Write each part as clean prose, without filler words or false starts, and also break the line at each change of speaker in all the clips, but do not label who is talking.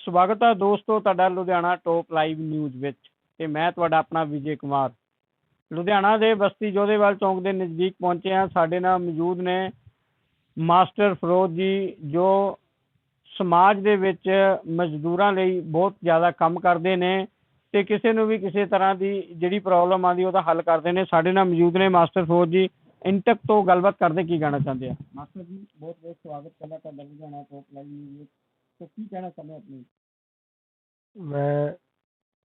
ਸਵਾਗਤ ਹੈ ਦੋਸਤੋ ਤੁਹਾਡਾ ਲੁਧਿਆਣਾ ਟੌਪ ਲਾਈਵ ਨਿਊਜ਼ ਵਿੱਚ ਤੇ ਮੈਂ ਤੁਹਾਡਾ ਆਪਣਾ ਵਿਜੇ ਕੁਮਾਰ ਲੁਧਿਆਣਾ ਦੇ ਬਸਤੀ ਜੋਧੇਵਾਲ ਚੌਂਕ ਦੇ ਨਜ਼ਦੀਕ ਪਹੁੰਚੇ ਹਾਂ। ਸਾਡੇ ਨਾਲ ਮੌਜੂਦ ਨੇ ਮਾਸਟਰ ਫਿਰੋਜ਼ ਜੀ ਜੋ ਸਮਾਜ ਦੇ ਵਿੱਚ ਮਜ਼ਦੂਰਾਂ ਲਈ ਬਹੁਤ ਜ਼ਿਆਦਾ ਕੰਮ ਕਰਦੇ ਨੇ ਤੇ ਕਿਸੇ ਨੂੰ ਵੀ ਕਿਸੇ ਤਰ੍ਹਾਂ ਦੀ ਜਿਹੜੀ ਪ੍ਰੋਬਲਮ ਆਉਂਦੀ ਉਹਦਾ ਹੱਲ ਕਰਦੇ ਨੇ। ਸਾਡੇ ਨਾਲ ਮੌਜੂਦ ਨੇ ਮਾਸਟਰ ਫਿਰੋਜ਼ ਜੀ। ਇੰਟਕ ਤੋਂ ਗੱਲਬਾਤ ਕਰਦੇ ਕੀ ਕਹਿਣਾ ਚਾਹੁੰਦੇ ਆ ਮਾਸਟਰ ਜੀ? ਬਹੁਤ ਬਹੁਤ ਸਵਾਗਤ ਕਰਨਾ ਤੁਹਾਡਾ ਲੁਧਿਆਣਾ ਟੌਪ ਲਾਈਵ ਨਿਊਜ਼ ਵਿੱਚ। तो की कहना चाहते हैं अपनी?
मैं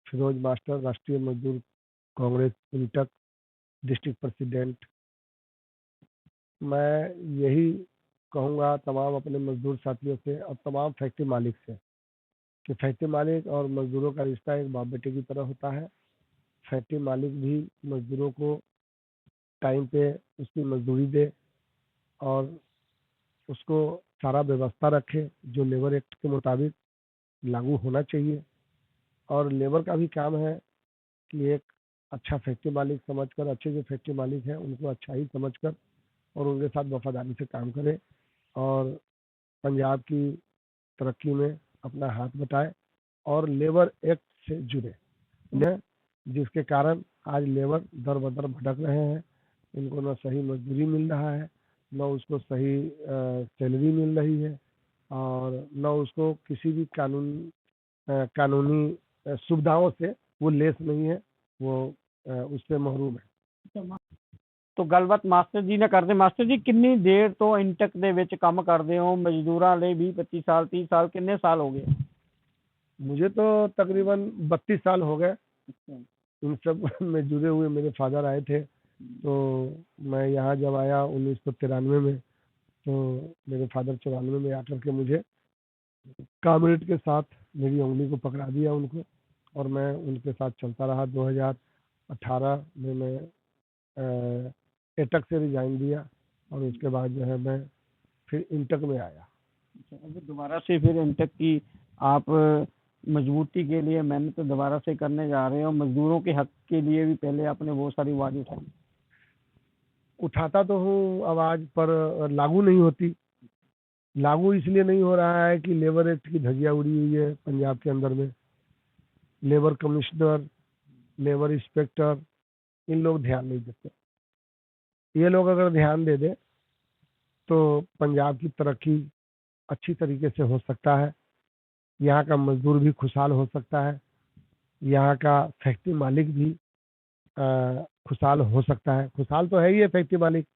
फिरोज मास्टर, राष्ट्रीय मजदूर कांग्रेस इंटक डिस्ट्रिक्ट प्रेसिडेंट। मैं यही कहूँगा तमाम अपने मजदूर साथियों से और तमाम फैक्ट्री मालिक से कि फैक्ट्री मालिक और मजदूरों का रिश्ता एक बाप बेटे की तरह होता है। फैक्ट्री मालिक भी मजदूरों को टाइम पे उसकी मजदूरी दे और उसको सारा व्यवस्था रखे जो लेबर एक्ट के मुताबिक लागू होना चाहिए। और लेबर का भी काम है कि एक अच्छा फैक्ट्री मालिक समझकर, अच्छे जो फैक्ट्री मालिक हैं उनको अच्छा ही समझकर और उनके साथ वफादारी से काम करे और पंजाब की तरक्की में अपना हाथ बटाए और लेबर एक्ट से जुड़े, जिसके कारण आज लेबर दर बदर भटक रहे हैं। इनको न सही मजदूरी मिल रहा है, न उसको सही सैलरी मिल रही है और न उसको किसी भी कानूनी सुविधाओं से वो लेस नहीं है, वो उससे महरूम है।
तो गलबात मास्टर जी ने करते। मास्टर जी कितनी देर तो इंटक दे विच काम करते हो? मजदूरों लिए 20-25 साल 30 साल कितने साल हो गए?
मुझे तो तकरीबन 32 साल हो गए। इन सब में जुड़े हुए मेरे फादर आए थे, तो मैं यहाँ जब आया 1993 में, तो मेरे फादर 94 में आकर के मुझे कामरेड के साथ मेरी उंगली को पकड़ा दिया उनको और मैं उनके साथ चलता रहा। 2018 में मैं एटक से रिजाइन दिया और उसके बाद जो है मैं फिर इंटक में आया।
अभी दोबारा से फिर इंटक की आप मजबूती के लिए मेहनत दोबारा से करने जा रहे हो। मजदूरों के हक के लिए भी पहले आपने बहुत सारी आवाज़ उठाई।
उठाता तो हूँ आवाज़, पर लागू नहीं होती। लागू इसलिए नहीं हो रहा है कि लेबर एक्ट की धज्जियाँ उड़ी हुई है पंजाब के अंदर में। लेबर कमिश्नर, लेबर इंस्पेक्टर, इन लोग ध्यान नहीं देते। ये लोग अगर ध्यान दे दे तो पंजाब की तरक्की अच्छी तरीके से हो सकता है। यहाँ का मजदूर भी खुशहाल हो सकता है, यहाँ का फैक्ट्री मालिक भी खुशहाल हो सकता है। खुशहाल तो है ही है फैक्ट्री मालिक,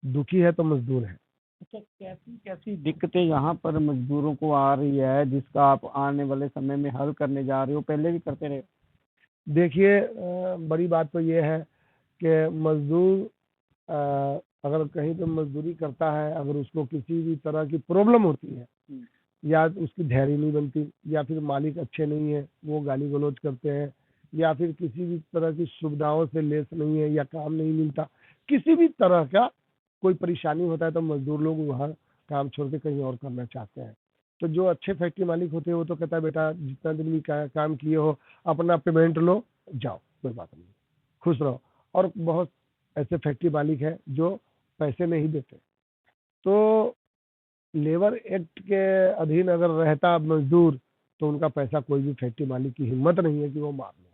दुखी है तो मजदूर है।
अच्छा, कैसी कैसी दिक्कतें यहाँ पर मजदूरों को आ रही है जिसका आप आने वाले समय में हल करने जा रहे हो, पहले भी करते रहे?
देखिए, बड़ी बात तो ये है कि मजदूर अगर कहीं पे मजदूरी करता है, अगर उसको किसी भी तरह की प्रॉब्लम होती है या उसकी धैर्य नहीं बनती या फिर मालिक अच्छे नहीं है, वो गाली गलौज करते हैं या फिर किसी भी तरह की सुविधाओं से लेस नहीं है या काम नहीं मिलता, किसी भी तरह का कोई परेशानी होता है तो मजदूर लोग वहाँ काम छोड़ के कहीं और करना चाहते हैं। तो जो अच्छे फैक्ट्री मालिक होते हैं वो तो कहता है बेटा जितना दिन भी काम किए हो अपना पेमेंट लो, जाओ, कोई बात नहीं, खुश रहो। और बहुत ऐसे फैक्ट्री मालिक हैं जो पैसे नहीं देते। तो लेबर एक्ट के अधीन अगर रहता मजदूर तो उनका पैसा कोई भी फैक्ट्री मालिक की हिम्मत नहीं है कि वो मार ले।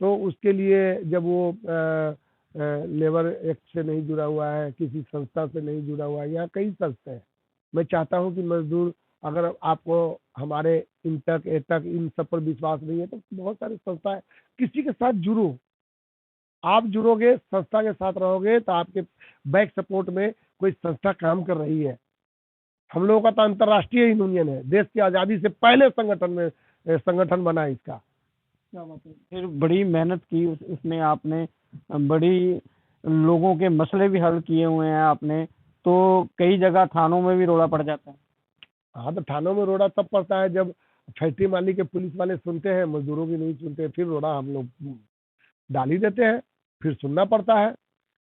तो उसके लिए जब वो लेबर एक्ट से नहीं जुड़ा हुआ है, किसी संस्था से नहीं जुड़ा हुआ है, यहाँ कई संस्था है। मैं चाहता हूँ कि मजदूर, अगर आपको हमारे इंटक एटक इन सब पर विश्वास नहीं है तो बहुत सारी संस्था है, किसी के साथ जुड़ो। आप जुड़ोगे, संस्था के साथ रहोगे तो आपके बैक सपोर्ट में कोई संस्था काम कर रही है। हम लोगों का तो अंतर्राष्ट्रीय यूनियन है, देश की आज़ादी से पहले संगठन बना इसका।
फिर बड़ी मेहनत की उसमें आपने, बड़ी लोगों के मसले भी हल किए हुए हैं आपने। तो कई जगह थानों में भी रोड़ा पड़ जाता है।
हाँ, तो थानों में रोड़ा तब पड़ता है जब फैक्ट्री मालिक के पुलिस वाले सुनते हैं, मजदूरों की नहीं सुनते, फिर रोड़ा हम लोग डाल ही देते हैं, फिर सुनना पड़ता है।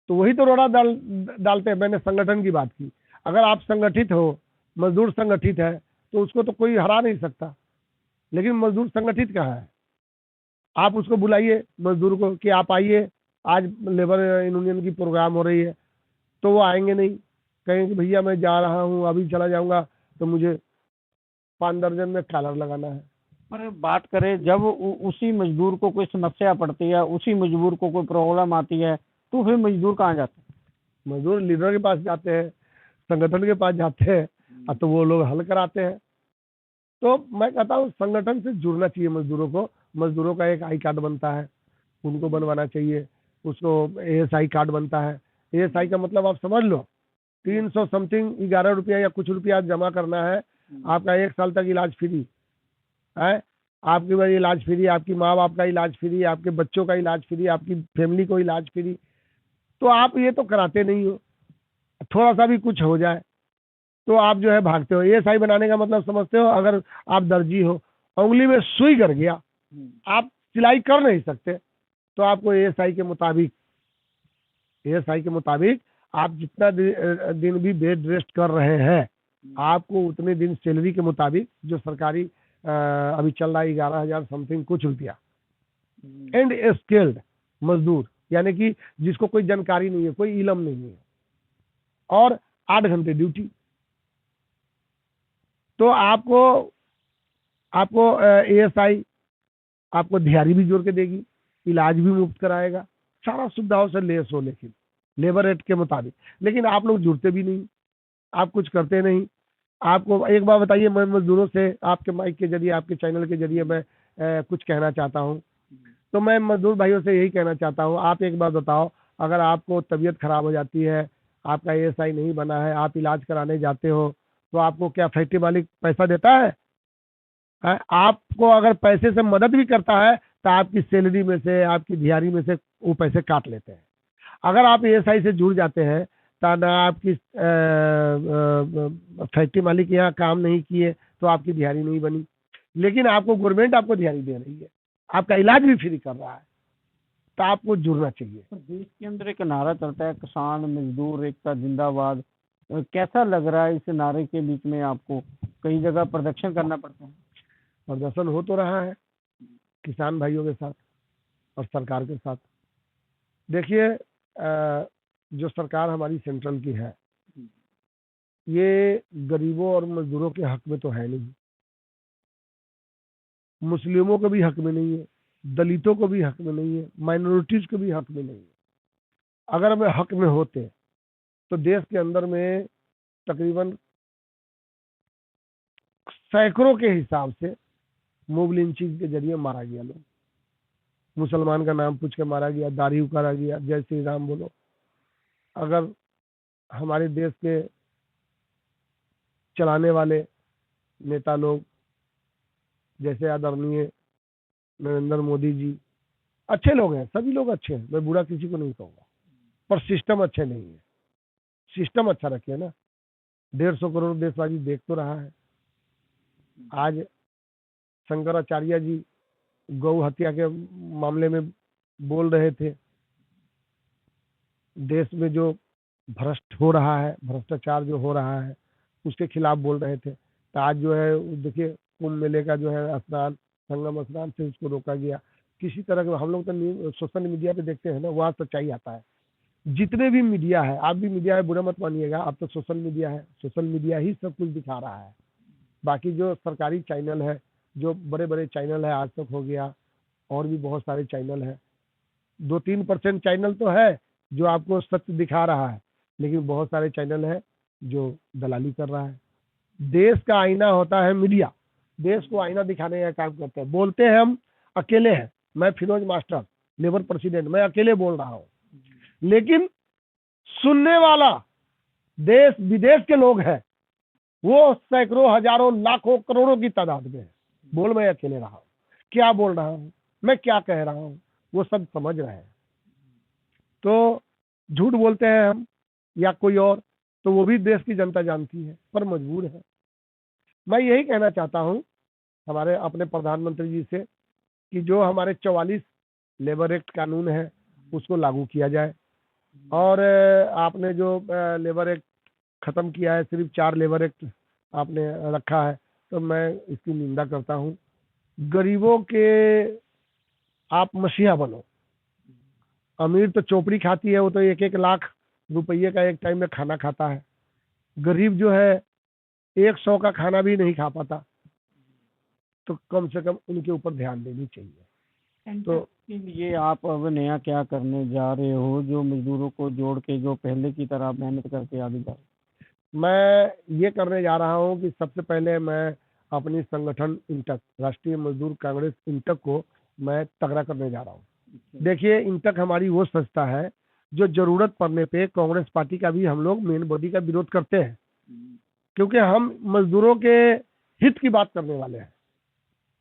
तो वही तो रोड़ा डालते हैं। मैंने संगठन की बात की। अगर आप संगठित हो, मजदूर संगठित है तो उसको तो कोई हरा नहीं सकता, लेकिन मजदूर संगठित कहाँ है? आप उसको बुलाइए मजदूर को कि आप आइए, आज लेबर यूनियन की प्रोग्राम हो रही है, तो वो आएंगे नहीं। कहेंगे भैया मैं जा रहा हूँ, अभी चला जाऊँगा तो मुझे 5 दर्जन में कॉलर लगाना है।
पर बात करें जब उसी मजदूर को कोई समस्या पड़ती है, उसी मजदूर को कोई प्रॉब्लम आती है, तो फिर मजदूर कहाँ जाते हैं?
मजदूर लीडर के पास जाते हैं, संगठन के पास जाते हैं, और तो वो लोग हल कराते हैं। तो मैं कहता हूँ संगठन से जुड़ना चाहिए मजदूरों को। मजदूरों का एक आई कार्ड बनता है, उनको बनवाना चाहिए। उसको एएसआई कार्ड बनता है। एएसआई का मतलब आप समझ लो, 300 समथिंग 11 रुपया या कुछ रुपया जमा करना है, आपका 1 साल तक इलाज फ्री है। आपकी वही इलाज फ्री, आपकी माँ बाप का इलाज फ्री, आपके बच्चों का इलाज फ्री, आपकी फैमिली को इलाज फ्री। तो आप ये तो कराते नहीं हो, थोड़ा सा भी कुछ हो जाए तो आप जो है भागते हो। एएसआई बनाने का मतलब समझते हो? अगर आप दर्जी हो, उंगली में सुई गर गया, आप सिलाई कर नहीं सकते, तो आपको एएसआई के मुताबिक आप जितना दिन भी बेड रेस्ट कर रहे हैं, आपको उतने दिन सैलरी के मुताबिक, जो सरकारी अभी चल रहा है 11,000 समथिंग कुछ रुपया। एंड स्किल्ड मजदूर, यानी कि जिसको कोई जानकारी नहीं है, कोई इलम नहीं है, और 8 घंटे ड्यूटी। तो आपको एएसआई आपको दिहाड़ी भी जोड़ के देगी, इलाज भी मुफ्त कराएगा, सारा सुविधाओं से लेस हो, लेकिन लेबर रेट के मुताबिक। लेकिन आप लोग जुड़ते भी नहीं, आप कुछ करते नहीं। आपको एक बार बताइए, मैं मजदूरों से आपके माइक के जरिए, आपके चैनल के जरिए मैं कुछ कहना चाहता हूँ। तो मैं मजदूर भाइयों से यही कहना चाहता हूँ, आप एक बार बताओ, अगर आपको तबीयत खराब हो जाती है, आपका एएसआई नहीं बना है, आप इलाज कराने जाते हो, तो आपको क्या फैक्ट्री मालिक पैसा देता है? आपको अगर पैसे से मदद भी करता है तो आपकी सैलरी में से, आपकी दिहाड़ी में से वो पैसे काट लेते हैं। अगर आप एएसआई से जुड़ जाते हैं तो ना आपकी फैक्ट्री मालिक यहाँ काम नहीं किए तो आपकी दिहाड़ी नहीं बनी, लेकिन आपको गवर्नमेंट आपको दिहाड़ी दे रही है, आपका इलाज भी फ्री कर रहा है, तो आपको जुड़ना चाहिए।
तो देश के अंदर एक नारा चलता है, किसान मजदूर एकता जिंदाबाद। कैसा लग रहा है इस नारे के बीच में? आपको कई जगह प्रदर्शन करना पड़ता है।
प्रदर्शन हो तो रहा है किसान भाइयों के साथ और सरकार के साथ। देखिए, जो सरकार हमारी सेंट्रल की है, ये गरीबों और मजदूरों के हक में तो है नहीं, मुस्लिमों के भी हक में नहीं है, दलितों को भी हक में नहीं है, माइनॉरिटीज को भी हक में नहीं है। अगर वे हक में होते तो देश के अंदर में तकरीबन सैकड़ों के हिसाब से मोब लिंचिंग के जरिए मारा गया लोग। मुसलमान का नाम पूछ के मारा गया, दाढ़ी उखाड़ा गया, जय श्री राम बोलो। अगर हमारे देश के चलाने वाले नेता लोग, जैसे आदरणीय नरेंद्र मोदी जी, अच्छे लोग हैं, सभी लोग अच्छे हैं, मैं बुरा किसी को नहीं कहूँगा, पर सिस्टम अच्छे नहीं है। सिस्टम अच्छा रखिए ना। 150 करोड़ देशवासी देख तो रहा है। आज शंकराचार्य जी गौ हत्या के मामले में बोल रहे थे, देश में जो भ्रष्ट हो रहा है, भ्रष्टाचार जो हो रहा है, उसके खिलाफ बोल रहे थे। तो आज जो है देखिए, कुंभ मेले का जो है स्नान, संगम स्नान से उसको रोका गया। किसी तरह के हम लोग तो सोशल मीडिया पे देखते हैं ना, वहाँ सच्चाई आता है। जितने भी मीडिया है, आप भी मीडिया है, बुरा मत मानिएगा, आप तो सोशल मीडिया है, सोशल मीडिया ही सब कुछ दिखा रहा है। बाकी जो सरकारी चैनल है, जो बड़े बड़े चैनल है, आज तक हो गया, और भी बहुत सारे चैनल है, 2-3% चैनल तो है जो आपको सत्य दिखा रहा है, लेकिन बहुत सारे चैनल है जो दलाली कर रहा है। देश का आईना होता है मीडिया, देश को आईना दिखाने का काम करते हैं। बोलते हैं हम अकेले हैं, मैं फिरोज मास्टर, लेबर प्रेसिडेंट, मैं अकेले बोल रहा हूँ, लेकिन सुनने वाला देश विदेश के लोग हैं, वो सैकड़ों, हजारों, लाखों, करोड़ों की तादाद में है। बोल मैं अकेले रहा हूँ, क्या बोल रहा हूँ, मैं क्या कह रहा हूँ, वो सब समझ रहे हैं। तो झूठ बोलते हैं हम या कोई और, तो वो भी देश की जनता जानती है, पर मजबूर है। मैं यही कहना चाहता हूँ हमारे अपने प्रधानमंत्री जी से कि जो हमारे 44 लेबर एक्ट कानून है उसको लागू किया जाए, और आपने जो लेबर एक्ट खत्म किया है, सिर्फ 4 लेबर एक्ट आपने रखा है, तो मैं इसकी निंदा करता हूँ। गरीबों के आप मसीहा बनो। अमीर तो चौपड़ी खाती है, वो तो 1-1 लाख रुपये का एक टाइम में खाना खाता है। गरीब जो है 100 का खाना भी नहीं खा पाता। तो कम से कम उनके ऊपर ध्यान देनी चाहिए। तो
के लिए आप अब नया क्या करने जा रहे हो जो मजदूरों को जोड़ के जो पहले की तरह मेहनत करके आगे जाए?
मैं ये करने जा रहा हूँ कि सबसे पहले मैं अपनी संगठन इंटक, राष्ट्रीय मजदूर कांग्रेस इंटक को मैं तगड़ा करने जा रहा हूँ। देखिए, इंटक हमारी वो संस्था है जो जरूरत पड़ने पे कांग्रेस पार्टी का भी हम लोग मेन बॉडी का विरोध करते हैं, क्योंकि हम मजदूरों के हित की बात करने वाले हैं।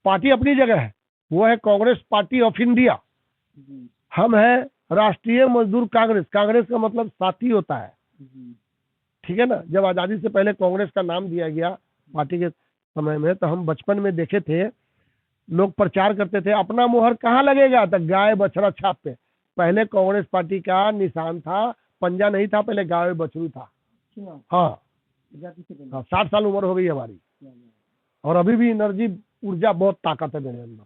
पार्टी अपनी जगह है, वो है कांग्रेस पार्टी ऑफ इंडिया, हम है राष्ट्रीय मजदूर कांग्रेस। कांग्रेस का मतलब साथी होता है, ठीक है ना। जब आज़ादी से पहले कांग्रेस का नाम दिया गया पार्टी के समय में, तो हम बचपन में देखे थे, लोग प्रचार करते थे अपना मोहर कहाँ लगेगा, तो गाय बछड़ा छाप पे। पहले कांग्रेस पार्टी का निशान था, पंजा नहीं था, पहले गाय बछड़ू था। हाँ, 60 साल उम्र हो गई हमारी, और अभी भी एनर्जी, ऊर्जा, बहुत ताकत है मेरे अंदर।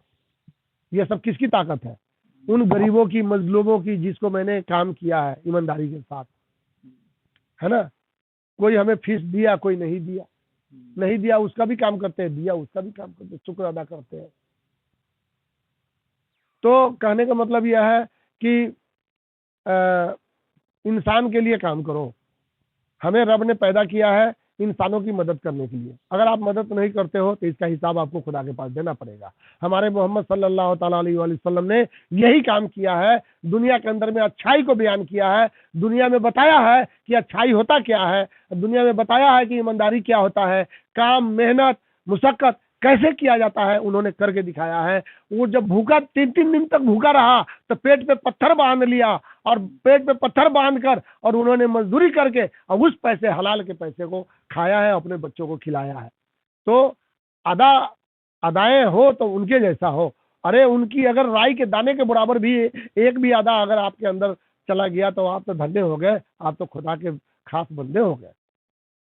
ये सब किसकी ताकत है? उन गरीबों की, मजलूमों की, जिसको मैंने काम किया है ईमानदारी के साथ, है ना। कोई हमें फीस दिया, कोई नहीं दिया, नहीं दिया उसका भी काम करते हैं, दिया उसका भी काम करते हैं, शुक्र अदा करते हैं। तो कहने का मतलब यह है कि इंसान के लिए काम करो। हमें रब ने पैदा किया है इंसानों की मदद करने के लिए। अगर आप मदद नहीं करते हो तो इसका हिसाब आपको खुदा के पास देना पड़ेगा। हमारे मोहम्मद सल्लल्लाहु ताला अलैहि वसल्लम ने यही काम किया है, दुनिया के अंदर में अच्छाई को बयान किया है, दुनिया में बताया है कि अच्छाई होता क्या है, दुनिया में बताया है कि ईमानदारी क्या होता है, काम, मेहनत, मुशक्कत कैसे किया जाता है, उन्होंने करके दिखाया है। वो जब भूखा 3-3 दिन तक भूखा रहा तो पेट पे पत्थर बांध लिया, और पेट पे पत्थर बांध कर और उन्होंने मजदूरी करके और उस पैसे, हलाल के पैसे को खाया है, अपने बच्चों को खिलाया है। तो अदाएं हो तो उनके जैसा हो। अरे उनकी अगर राई के दाने के बराबर भी एक भी अदा अगर आपके अंदर चला गया तो आप तो धन्य हो गए, आप तो खुदा के खास बंदे हो गए।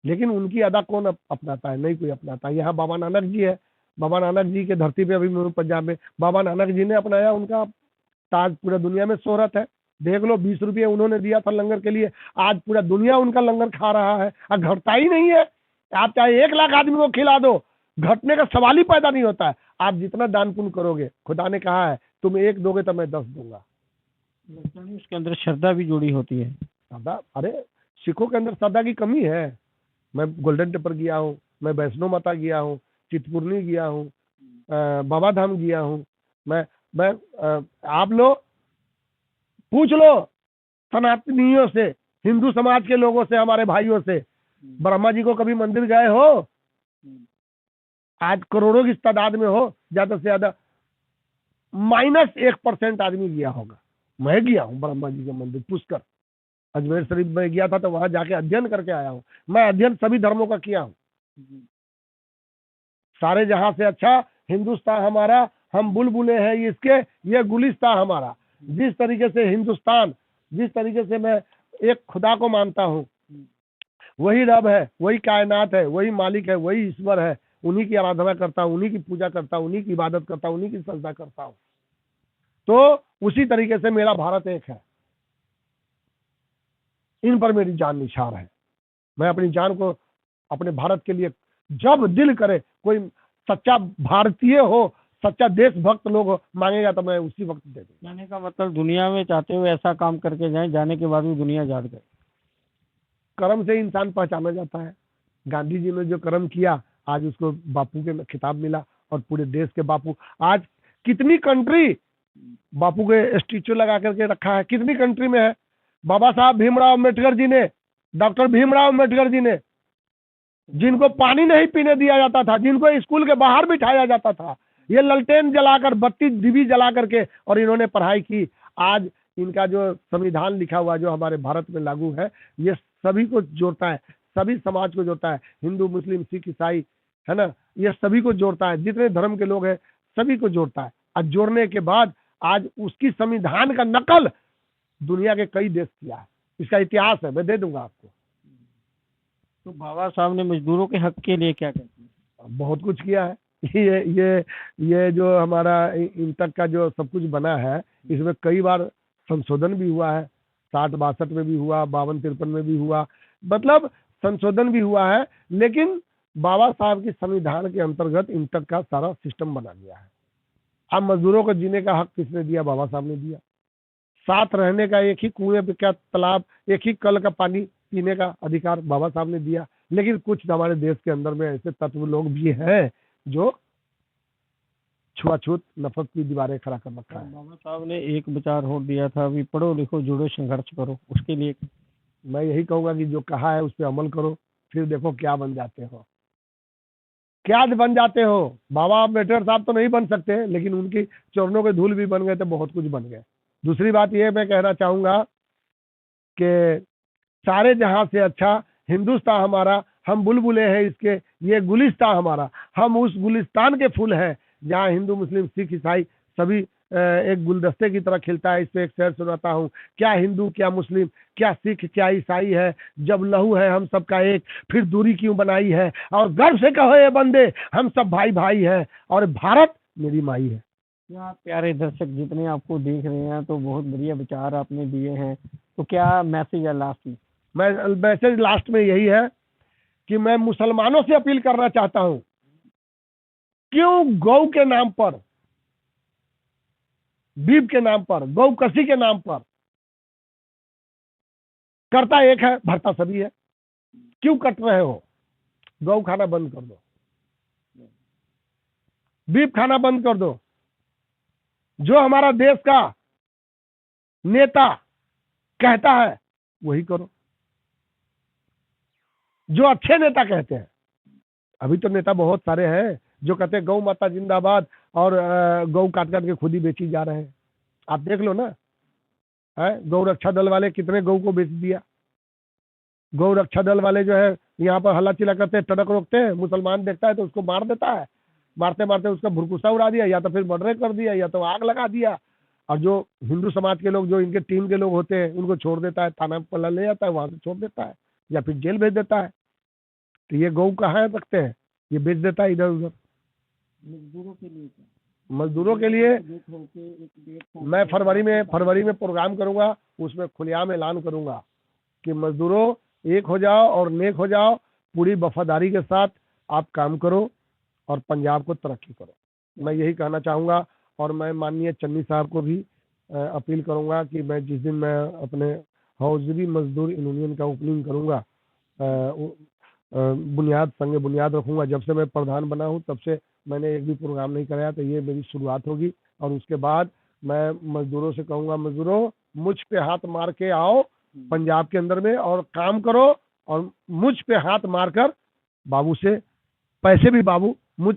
लेकिन उनकी अदा कौन अपनाता है? नहीं कोई अपनाता है। यहाँ बाबा नानक जी है, बाबा नानक जी के धरती पे, अभी पंजाब में बाबा नानक जी ने अपनाया, उनका ताज पूरा दुनिया में शोहरत है। देख लो, 20 रुपये उन्होंने दिया था लंगर के लिए, आज पूरा दुनिया उनका लंगर खा रहा है, और घटता ही नहीं है। आप चाहे 1 लाख आदमी को खिला दो, घटने का सवाल ही पैदा नहीं होता है। आप जितना दान पुण्य करोगे, खुदा ने कहा है तुम 1 दोगे तो मैं 10 दूंगा।
उसके अंदर श्रद्धा भी जुड़ी होती है।
श्रद्धा, अरे सिखों के अंदर श्रद्धा की कमी है। मैं गोल्डन टेम्पल गया हूँ, मैं वैष्णो माता गया हूँ, चितपुर्णी गया हूँ, बाबा धाम गया हूँ। मैं आप लोग पूछ लो सनातनियों से, हिंदू समाज के लोगों से, हमारे भाइयों से, ब्रह्मा जी को कभी मंदिर गए हो? आज करोड़ों की तादाद में हो, ज्यादा से ज्यादा -1% आदमी गया होगा। मैं गया हूँ ब्रह्मा जी के मंदिर, पुष्कर, अजमेर शरीफ में गया था, तो वहां जाके अध्ययन करके आया हूँ। मैं अध्ययन सभी धर्मों का किया हूँ। सारे जहां से अच्छा हिंदुस्तान हमारा, हम बुलबुले हैं इसके, ये गुलिस्तान हमारा। जिस तरीके से हिंदुस्तान, जिस तरीके से मैं एक खुदा को मानता हूँ, वही रब है, वही कायनात है, वही मालिक है, वही ईश्वर है, उन्हीं की आराधना करता हूँ, उन्हीं की पूजा करता हूँ, उन्हीं की इबादत करता हूँ, उन्हीं की सजदा करता हूँ। तो उसी तरीके से मेरा भारत एक है, इन पर मेरी जान निछावर है। मैं अपनी जान को अपने भारत के लिए, जब दिल करे, कोई सच्चा भारतीय हो, सच्चा देशभक्त लोग मांगेगा तो मैं उसी वक्त दे दूंगा।
जाने का मतलब दुनिया में चाहते हुए ऐसा काम करके जाएं, जाने के बाद भी दुनिया याद करे।
कर्म से इंसान पहचाना जाता है। गांधी जी ने जो कर्म किया, आज उसको बापू के खिताब मिला, और पूरे देश के बापू। आज कितनी कंट्री बापू के स्टैचू लगा करके रखा है, कितनी कंट्री में है। बाबा साहब भीमराव अम्बेडकर जी ने, डॉक्टर भीमराव अम्बेडकर जी ने, जिनको पानी नहीं पीने दिया जाता था, जिनको स्कूल के बाहर बिठाया जाता था, ये ललटेन जलाकर, बत्ती डिबी जला करके, और इन्होंने पढ़ाई की। आज इनका जो संविधान लिखा हुआ जो हमारे भारत में लागू है, ये सभी को जोड़ता है, सभी समाज को जोड़ता है, हिंदू, मुस्लिम, सिख, ईसाई, है ना, ये सभी को जोड़ता है। जितने धर्म के लोग हैं सभी को जोड़ता है। और जोड़ने के बाद आज उसकी संविधान का नकल दुनिया के कई देश किया है। इसका इतिहास है, मैं दे दूंगा आपको।
तो बाबा साहब ने मजदूरों के हक के लिए क्या करते हैं?
बहुत कुछ किया है। ये जो हमारा इन तक का जो सब कुछ बना है, इसमें कई बार संशोधन भी हुआ है। 60-62 में भी हुआ, 52-53 में भी हुआ, मतलब संशोधन भी हुआ है। लेकिन बाबा साहब की संविधान के अंतर्गत इंटक का सारा सिस्टम बना गया है। अब मजदूरों को जीने का हक किसने दिया? बाबा साहब ने दिया। साथ रहने का, एक ही कुएं पे का तालाब, एक ही कल का पानी पीने का अधिकार बाबा साहब ने दिया। लेकिन कुछ हमारे देश के अंदर में ऐसे तत्व लोग भी हैं जो छुआछूत नफरत की दीवारें खड़ा कर रखा है।
बाबा साहब ने एक विचार और दिया था, अभी पढ़ो लिखो जुड़ो संघर्ष करो, उसके लिए
मैं यही कहूंगा कि जो कहा है उस पर अमल करो, फिर देखो क्या बन जाते हो, क्या बन जाते हो। बाबा अम्बेडकर साहब तो नहीं बन सकते, लेकिन उनकी चरणों के धूल भी बन गए तो बहुत कुछ बन गए। दूसरी बात यह मैं कहना चाहूंगा कि सारे जहां से अच्छा हिंदुस्तान हमारा, हम बुलबुले हैं इसके, ये गुलिस्तान हमारा, हम उस गुलिस्तान के फूल हैं जहाँ हिंदू मुस्लिम सिख ईसाई सभी एक गुलदस्ते की तरह खिलता है। इस पे एक शेर सुनाता हूँ, क्या हिंदू क्या मुस्लिम क्या सिख क्या ईसाई है, जब लहू है हम सबका एक, फिर दूरी क्यों बनाई है, और गर्व से कहो ये बंदे हम सब भाई भाई हैं, और भारत मेरी माई है।
क्या प्यारे दर्शक जितने आपको देख रहे हैं, तो बहुत बढ़िया विचार आपने दिए हैं। तो क्या मैसेज है लास्ट में?
मैसेज लास्ट में यही है कि मैं मुसलमानों से अपील करना चाहता हूं, क्यों गौ के नाम पर, बीफ के नाम पर, गौ कसी के नाम पर, करता एक है भरता सभी है, क्यों कट रहे हो? गौ खाना बंद कर दो, बीफ खाना बंद कर दो। जो हमारा देश का नेता कहता है वही करो, जो अच्छे नेता कहते हैं। अभी तो नेता बहुत सारे हैं जो कहते हैं गौ माता जिंदाबाद, और गौ काट काट के खुद ही बेची जा रहे हैं। आप देख लो ना, है गौ रक्षा दल वाले कितने गौ को बेच दिया। गौ रक्षा दल वाले जो है यहाँ पर हल्ला चिल्ला करते हैं, ट्रक रोकते हैं, मुसलमान देखता है तो उसको मार देता है, मारते मारते उसका भुरकुसा उड़ा दिया, या तो फिर मर्डर कर दिया, या तो आग लगा दिया। और जो हिंदू समाज के लोग, जो इनके टीम के लोग होते हैं, उनको छोड़ देता है, थाना पल्ला ले जाता है, वहां से छोड़ देता है, या फिर जेल भेज देता है। तो ये गौ कहाँ रखते हैं? ये बेच देता है इधर उधर। मजदूरों के लिए मैं फरवरी में प्रोग्राम करूंगा, उसमें खुलेआम ऐलान करूंगा कि मजदूरों एक हो जाओ और नेक हो जाओ, पूरी वफादारी के साथ आप काम करो और पंजाब को तरक्की करो। मैं यही कहना चाहूंगा। और मैं माननीय चन्नी साहब को भी अपील करूंगा कि मैं जिस दिन मैं अपने हौजरी मजदूर यूनियन का ओपनिंग करूंगा, बुनियाद रखूंगा। जब से मैं प्रधान बना हूं तब से मैंने एक भी प्रोग्राम नहीं कराया, तो ये मेरी शुरुआत होगी। और उसके बाद मैं मजदूरों से कहूंगा, मजदूरों मुझ पे हाथ मार के आओ पंजाब के अंदर में और काम करो, और मुझ पे हाथ मारकर बाबू से पैसे भी, बाबू मुझ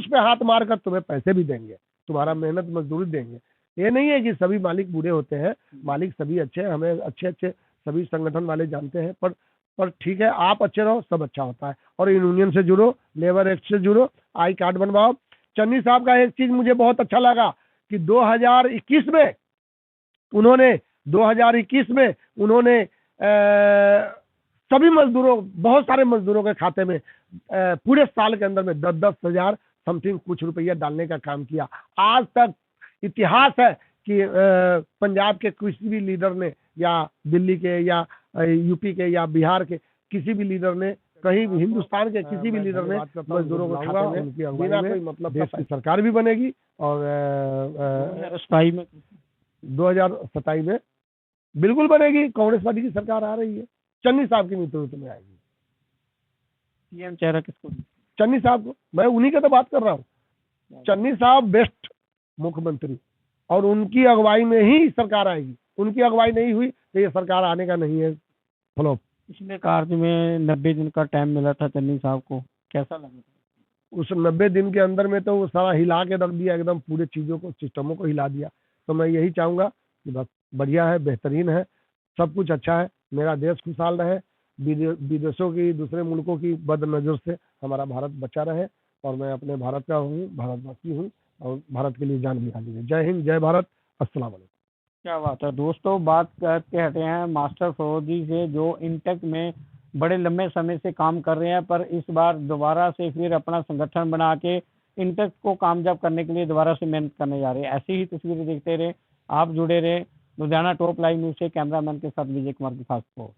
पे हाथ मारकर तुम्हें पैसे भी देंगे, तुम्हारा मेहनत मजदूरी देंगे। ये नहीं है कि सभी मालिक बुरे होते हैं, मालिक सभी अच्छे हैं, हमें अच्छे अच्छे सभी संगठन वाले जानते हैं। पर ठीक है, आप अच्छे रहो, सब अच्छा होता है। और यूनियन से जुड़ो, लेबर एक्ट से जुड़ो, आई कार्ड बनवाओ। चन्नी साहब का एक चीज मुझे बहुत अच्छा लगा कि 2021 में उन्होंने सभी मजदूरों, बहुत सारे मजदूरों के खाते में पूरे साल के अंदर में 10-10 हजार समथिंग कुछ रुपया डालने का काम किया। आज तक इतिहास है कि पंजाब के किसी भी लीडर ने, या दिल्ली के, या यूपी के, या बिहार के किसी भी लीडर ने, कहीं हिंदुस्तान के किसी भी लीडर ने मजदूरों को खाते में बिना कोई मतलब देश की सरकार भी बनेगी। और 2027 में बिल्कुल बनेगी। कांग्रेस पार्टी की सरकार आ रही है, चन्नी साहब के नेतृत्व में आएगी।
सीएम चेहरा किसको?
चन्नी साहब को। मैं उन्हीं की तो बात कर रहा हूँ। चन्नी साहब बेस्ट मुख्यमंत्री, और उनकी अगुवाई में ही सरकार आएगी। उनकी अगुवाई नहीं हुई तो ये सरकार आने का नहीं है। फ्लॉप।
पिछले कार्य में 90 दिन का टाइम मिला था चन्नी साहब को, कैसा लगा?
उस 90 दिन के अंदर में तो वो सारा हिला के रख दिया, एकदम पूरे चीज़ों को, सिस्टमों को हिला दिया। तो मैं यही चाहूँगा कि बस बढ़िया है, बेहतरीन है, सब कुछ अच्छा है, मेरा देश खुशहाल रहे, विदेशों की, दूसरे मुल्कों की बद नज़र से हमारा भारत बचा रहे। और मैं अपने भारत का हूँ, भारतवासी हूँ, और भारत के लिए जान भी हाजिर है। जय हिंद, जय भारत, अस्सलाम वालेकुम।
क्या बात है दोस्तों, बात करके हटे हैं मास्टर फौजी से, जो इंटेक में बड़े लंबे समय से काम कर रहे हैं, पर इस बार दोबारा से फिर अपना संगठन बना के इंटेक को कामयाब करने के लिए दोबारा से मेहनत करने जा रहे हैं। ऐसी ही तस्वीरें देखते रहे, आप जुड़े रहे। लुधियाना टॉप लाइव न्यूज से कैमरामैन के साथ विजय कुमार की खास रिपोर्ट।